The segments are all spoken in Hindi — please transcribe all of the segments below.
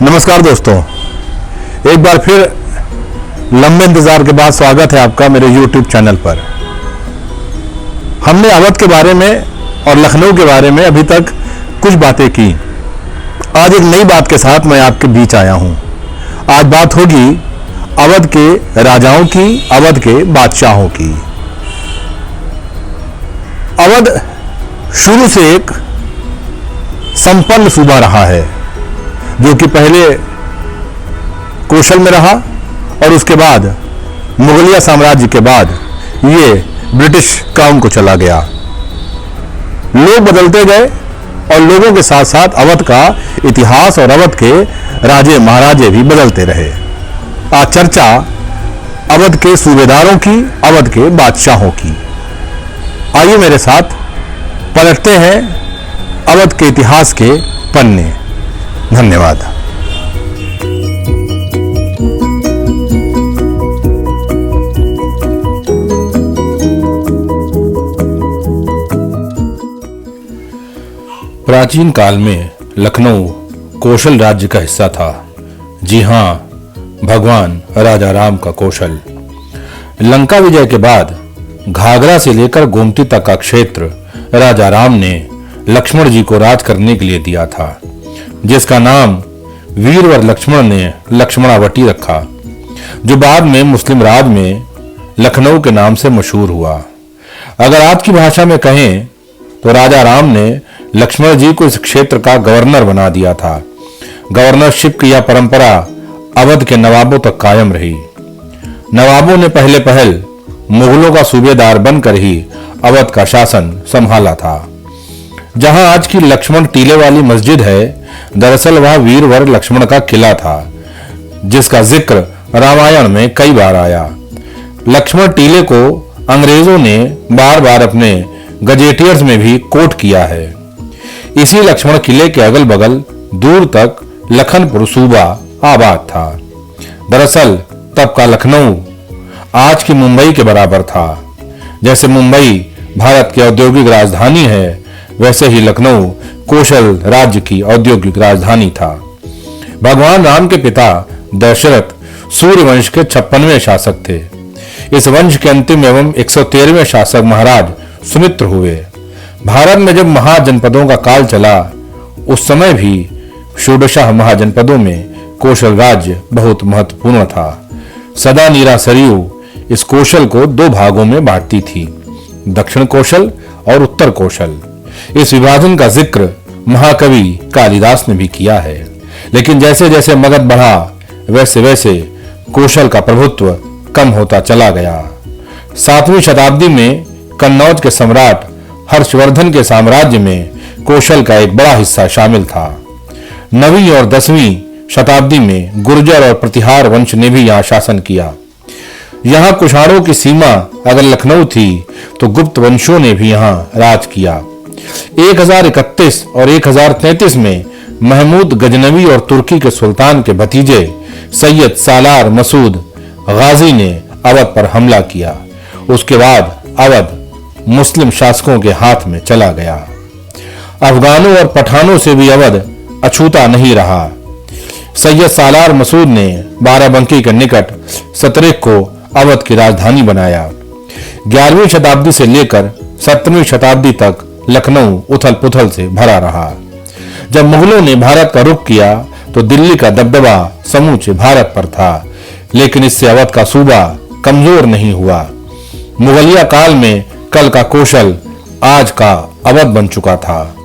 नमस्कार दोस्तों, एक बार फिर लंबे इंतजार के बाद स्वागत है आपका मेरे YouTube चैनल पर। हमने अवध के बारे में और लखनऊ के बारे में अभी तक कुछ बातें की। आज एक नई बात के साथ मैं आपके बीच आया हूं। आज बात होगी अवध के राजाओं की, अवध के बादशाहों की। अवध शुरू से एक संपन्न सूबा रहा है, जो कि पहले कौशल में रहा और उसके बाद मुगलिया साम्राज्य के बाद ये ब्रिटिश क्राउन को चला गया। लोग बदलते गए और लोगों के साथ साथ अवध का इतिहास और अवध के राजे महाराजे भी बदलते रहे। आज चर्चा अवध के सूबेदारों की, अवध के बादशाहों की। आइए मेरे साथ पलटते हैं अवध के इतिहास के पन्ने। धन्यवाद। प्राचीन काल में लखनऊ कौशल राज्य का हिस्सा था। जी हां, भगवान राजा राम का कौशल। लंका विजय के बाद घाघरा से लेकर गोमती तक का क्षेत्र राजा राम ने लक्ष्मण जी को राज करने के लिए दिया था, जिसका नाम वीरवर लक्ष्मण ने लक्ष्मणावटी रखा, जो बाद में मुस्लिम राज में लखनऊ के नाम से मशहूर हुआ। अगर आज की भाषा में कहें तो राजा राम ने लक्ष्मण जी को इस क्षेत्र का गवर्नर बना दिया था। गवर्नरशिप की यह परंपरा अवध के नवाबों तक कायम रही। नवाबों ने पहले पहल मुगलों का सूबेदार बनकर ही अवध का शासन संभाला था। जहां आज की लक्ष्मण टीले वाली मस्जिद है, दरअसल वह वीरवर लक्ष्मण का किला था, जिसका जिक्र रामायण में कई बार आया। लक्ष्मण टीले को अंग्रेजों ने बार बार अपने गजेटियर्स में भी कोट किया है। इसी लक्ष्मण किले के अगल बगल दूर तक लखनपुर सूबा आबाद था। दरअसल तब का लखनऊ आज की मुंबई के बराबर था। जैसे मुंबई भारत की औद्योगिक राजधानी है, वैसे ही लखनऊ कौशल राज्य की औद्योगिक राजधानी था। भगवान राम के पिता दशरथ सूर्य वंश के 56वें शासक थे। इस वंश के अंतिम एवं 113वें शासक महाराज सुमित्र हुए। भारत में जब महाजनपदों का काल चला, उस समय भी षोडशः महाजनपदों में कौशल राज्य बहुत महत्वपूर्ण था। सदा नीरा सरयू इस कौशल को दो भागों में बांटती थी, दक्षिण कौशल और उत्तर कौशल। इस विभाजन का जिक्र महाकवि कालिदास ने भी किया है। लेकिन जैसे जैसे मगध बढ़ा, वैसे वैसे कौशल का प्रभुत्व कम होता चला गया। 7वीं शताब्दी में कन्नौज के सम्राट हर्षवर्धन के साम्राज्य में कौशल का एक बड़ा हिस्सा शामिल था। 9वीं और 10वीं शताब्दी में गुर्जर और प्रतिहार वंश ने भी यहाँ शासन किया। यहाँ कुषाणों की सीमा अगर लखनऊ थी, तो गुप्त वंशों ने भी यहाँ राज किया। 1031 और 1033 में महमूद गजनवी और तुर्की के सुल्तान के भतीजे सैयद सालार मसूद गाजी ने अवध पर हमला किया। उसके बाद अवध मुस्लिम शासकों के हाथ में चला गया। अफगानों और पठानों से भी अवध अछूता नहीं रहा। सैयद सालार मसूद ने बाराबंकी के निकट सतरेक को अवध की राजधानी बनाया। 11वीं शताब्दी से लेकर 17वीं शताब्दी तक लखनऊ उथल पुथल से भरा रहा। जब मुगलों ने भारत का रुख किया, तो दिल्ली का दबदबा समूचे भारत पर था, लेकिन इससे अवध का सूबा कमजोर नहीं हुआ। मुगलिया काल में कल का कौशल आज का अवध बन चुका था।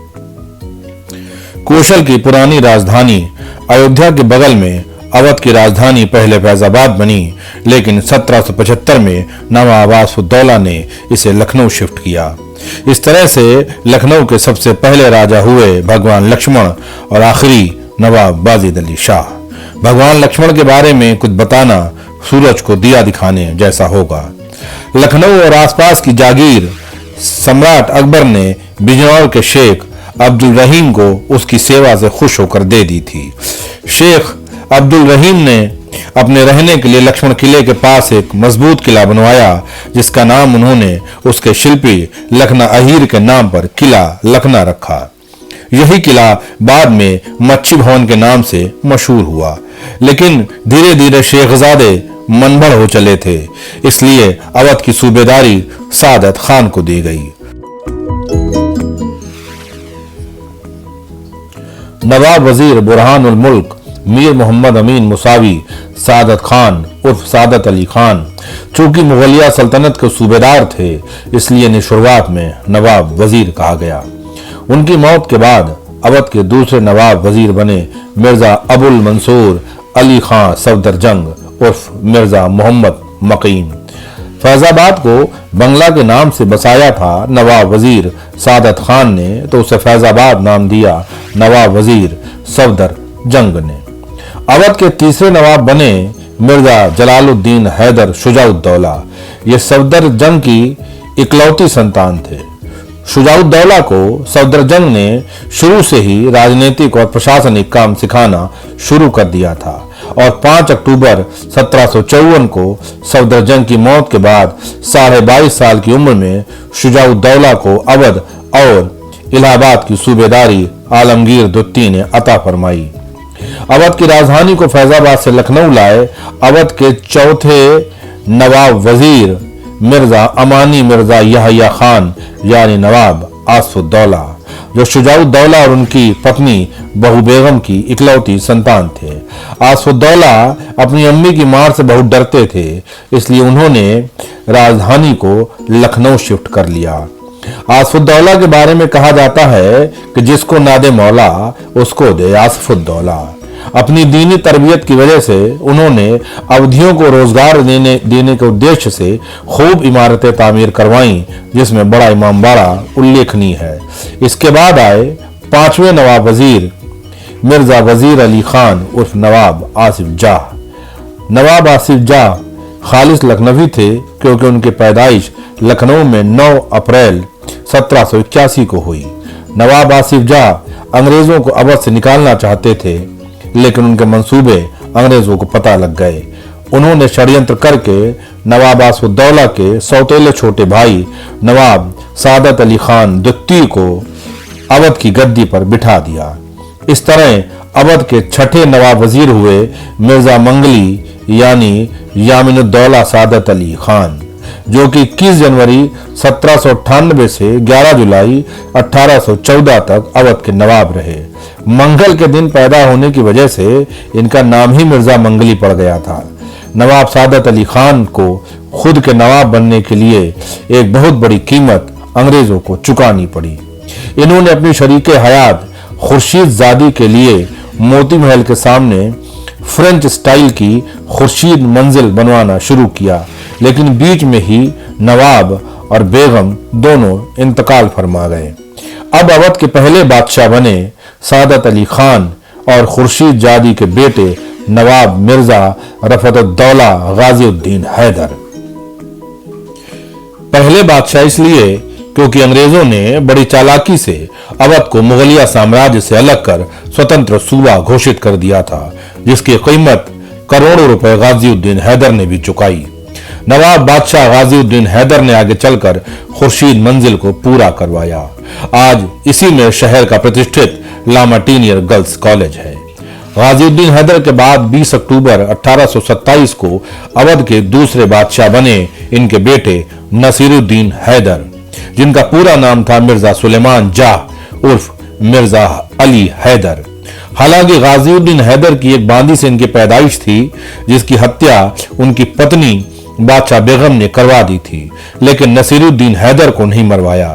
कौशल की पुरानी राजधानी अयोध्या के बगल में अवध की राजधानी पहले फैजाबाद बनी, लेकिन 1775 में नवाब आसिफ-उद-दौला ने इसे लखनऊ शिफ्ट किया। इस तरह से लखनऊ के सबसे पहले राजा हुए भगवान लक्ष्मण और आखिरी नवाब वाजिद अली शाह। भगवान लक्ष्मण के बारे में कुछ बताना सूरज को दिया दिखाने जैसा होगा। लखनऊ और आसपास की जागीर सम्राट अकबर ने बिजनौर के शेख अब्दुल रहीम को उसकी सेवा से खुश होकर दे दी थी। शेख अब्दुल रहीम ने अपने रहने के लिए लक्ष्मण किले के पास एक मजबूत किला बनवाया, जिसका नाम उन्होंने उसके शिल्पी लखना अहीर के नाम पर किला लखना रखा। यही किला बाद में मच्छी भवन के नाम से मशहूर हुआ, लेकिन धीरे धीरे शेखजादे मनभर हो चले थे, इसलिए अवध की सूबेदारी सादत खान को दी गई। नवाब वजीर बुरहानुल मुल्क मीर मोहम्मद अमीन मुसावी सादत खान उर्फ सादत अली खान चूंकि मुगलिया सल्तनत के सूबेदार थे, इसलिए इन्हें शुरुआत में नवाब वजीर कहा गया। उनकी मौत के बाद अवध के दूसरे नवाब वजीर बने मिर्जा अबुल मंसूर अली खां सफदरजंग उर्फ मिर्जा मोहम्मद मकीम। फैजाबाद को बंगला के नाम से बसाया था नवाब वजीर सादत खान ने, तो उसे फैजाबाद नाम दिया नवाब वजीर सफदरजंग ने। अवध के तीसरे नवाब बने मिर्जा जलालुद्दीन हैदर शुजाउद्दौला। ये सफदरजंग की इकलौती संतान थे। शुजाउद्दौला को सफदरजंग ने शुरू से ही राजनीतिक और प्रशासनिक काम सिखाना शुरू कर दिया था और 5 अक्टूबर 1754 को सफदरजंग की मौत के बाद 22.5 साल की उम्र में शुजाउद्दौला को अवध और इलाहाबाद की सूबेदारी आलमगीर द्वितीय ने अता फरमाई। अवध की राजधानी को फैजाबाद से लखनऊ लाए अवध के चौथे नवाब वजीर मिर्जा अमानी मिर्जा यहया खान यानी नवाब आसफुद्दौला, जो शुजाउद्दौला और उनकी पत्नी बहू बेगम की इकलौती संतान थे। आसफुद्दौला अपनी अम्मी की मार से बहुत डरते थे, इसलिए उन्होंने राजधानी को लखनऊ शिफ्ट कर लिया। आसफुद्दौला के बारे में कहा जाता है कि जिसको ना दे मौला उसको दे आसफुद्दौला। अपनी दीनी तरबियत की वजह से उन्होंने अवधियों को रोजगार देने के उद्देश्य से खूब इमारतें तामीर करवाईं, जिसमें बड़ा इमामबाड़ा उल्लेखनीय है। इसके बाद आए 5वें नवाब वजीर मिर्जा वजीर अली खान उर्फ नवाब आसिफ जाह। नवाब आसिफ जाह खालिस लखनवी थे, क्योंकि उनकी पैदाइश लखनऊ में 9 अप्रैल 1781 को हुई। नवाब आसिफ जाह अंग्रेजों को अवध से निकालना चाहते थे, लेकिन उनके मंसूबे अंग्रेजों को पता लग गए। उन्होंने षड्यंत्र करके नवाब आसफुद्दौला के सौतेले छोटे भाई नवाब सादत अली खान द्वितीय को अवध की गद्दी पर बिठा दिया। इस तरह अवध के छठे नवाब वजीर हुए मिर्जा मंगली यानी यामिनुद्दौला सादत अली खान, जो कि 21 जनवरी 1798 से 11 जुलाई 1814 तक अवध के नवाब रहे। मंगल के दिन पैदा होने की वजह से इनका नाम ही मिर्जा मंगली पड़ गया था। नवाब सादत अली खान को खुद के नवाब बनने के लिए एक बहुत बड़ी कीमत अंग्रेजों को चुकानी पड़ी। इन्होंने अपनी शरीके हयात खुर्शीद जादी के लिए मोती महल के सामने फ्रेंच स्टाइल की खुर्शीद मंजिल बनवाना शुरू किया, लेकिन बीच में ही नवाब और बेगम दोनों इंतकाल फरमा गए। अब अवध के पहले बादशाह बने सादत अली खान और खुर्शीद जादी के बेटे नवाब मिर्जा रफतुद्दौला गाजीउद्दीन हैदर। पहले बादशाह इसलिए क्योंकि अंग्रेजों ने बड़ी चालाकी से अवध को मुगलिया साम्राज्य से अलग कर स्वतंत्र सूबा घोषित कर दिया था, जिसकी कीमत करोड़ों रुपए गाजीउद्दीन हैदर ने भी चुकाई। नवाब बादशाह गाजीउद्दीन हैदर ने आगे चलकर खुर्शीद मंजिल को पूरा करवाया। आज इसी में शहर का प्रतिष्ठित लामाटीनियर गर्ल्स कॉलेज है। गाजीउद्दीन हैदर के बाद 20 अक्टूबर 1827 को अवध के दूसरे बादशाह बने इनके बेटे नसीरुद्दीन हैदर, जिनका पूरा नाम था मिर्जा सुलेमान जाह उर्फ मिर्जा अली हैदर। हालांकि गाजीउद्दीन हैदर की एक बांदी से इनकी पैदाइश थी, जिसकी हत्या उनकी पत्नी बादशाह बेगम ने करवा दी थी, लेकिन नसीरुद्दीन हैदर को नहीं मरवाया,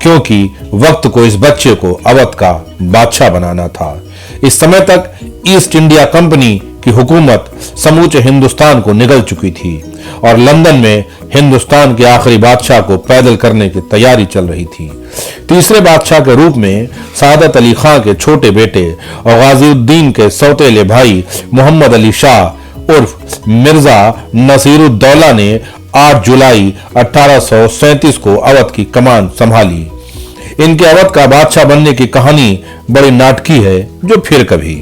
क्योंकि वक्त को इस बच्चे को अवध का बादशाह बनाना था। इस समय तक ईस्ट इंडिया कंपनी की हुकूमत समूचे हिंदुस्तान को निगल चुकी थी और लंदन में हिंदुस्तान के आखिरी बादशाह को पैदल करने की तैयारी चल रही थी। तीसरे बादशाह के रूप में सादत अली खां के छोटे बेटे और गाजीउद्दीन के सौतेले भाई मोहम्मद अली शाह उर्फ मिर्जा नसीरुद्दौला ने 8 जुलाई 1837 को अवध की कमान संभाली। इनके अवध का बादशाह बनने की कहानी बड़ी नाटकी है, जो फिर कभी।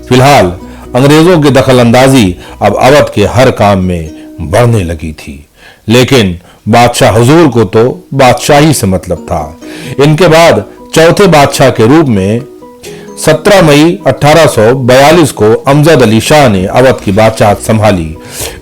फिलहाल अंग्रेजों की दखलंदाजी अब अवध के हर काम में बढ़ने लगी थी, लेकिन बादशाह हुजूर को तो बादशाही से मतलब था। इनके बाद चौथे बादशाह के रूप में 17 मई 1842 को अमजद अली शाह ने अवध की बादशाहत संभाली।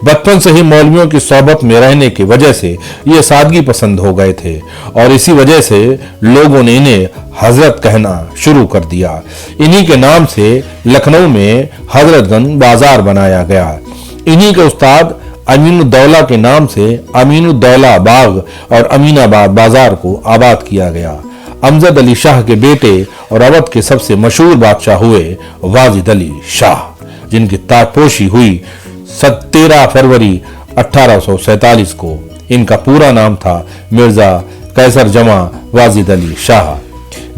बचपन से ही मौलवियों की सोहबत में रहने की वजह से ये सादगी पसंद हो गए थे और इसी वजह से लोगों ने इन्हें हजरत कहना शुरू कर दिया। इन्हीं के नाम से लखनऊ में हजरतगंज बाजार बनाया गया। इन्हीं के उस्ताद अमीनुद्दौला के नाम से अमीनुद्दौला बाग और अमीनाबाद बाजार को आबाद किया गया। अमजद अली शाह के बेटे और अवध के सबसे मशहूर बादशाह हुए वाजिद अली शाह, जिनकी ताजपोशी हुई 13 फरवरी 1847 को। इनका पूरा नाम था मिर्जा कैसर जमा वाजिद अली शाह,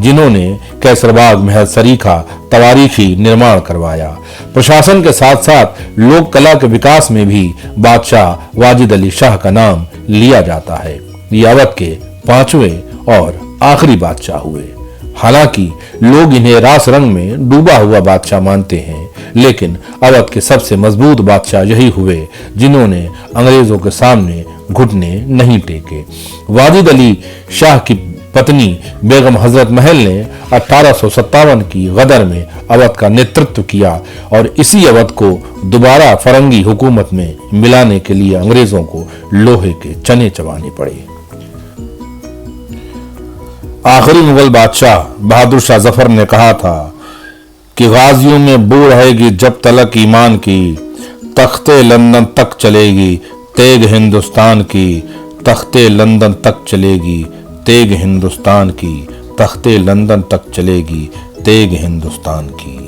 जिन्होंने कैसरबाग महल सरीखा तवारीखी निर्माण करवाया। प्रशासन के साथ साथ लोक कला के विकास में भी बादशाह वाजिद अली शाह का नाम लिया जाता है। ये अवध के 5वें और आखिरी बादशाह हुए। हालांकि लोग इन्हें रास रंग में डूबा हुआ बादशाह मानते हैं, लेकिन अवध के सबसे मजबूत बादशाह यही हुए जिन्होंने अंग्रेजों के सामने घुटने नहीं टेके। वाजिद अली शाह की पत्नी बेगम हजरत महल ने 1857 की गदर में अवध का नेतृत्व किया और इसी अवध को दोबारा फरंगी हुकूमत में मिलाने के लिए अंग्रेजों को लोहे के चने चबाने पड़े। आखिरी मुगल बादशाह बहादुर शाह जफर ने कहा था कि गाजियों में बू रहेगी जब तलक ईमान की, तख्ते लंदन तक चलेगी तेग हिंदुस्तान की, तख्ते लंदन तक चलेगी तेग हिंदुस्तान की, तख्ते लंदन तक चलेगी तेग हिंदुस्तान की।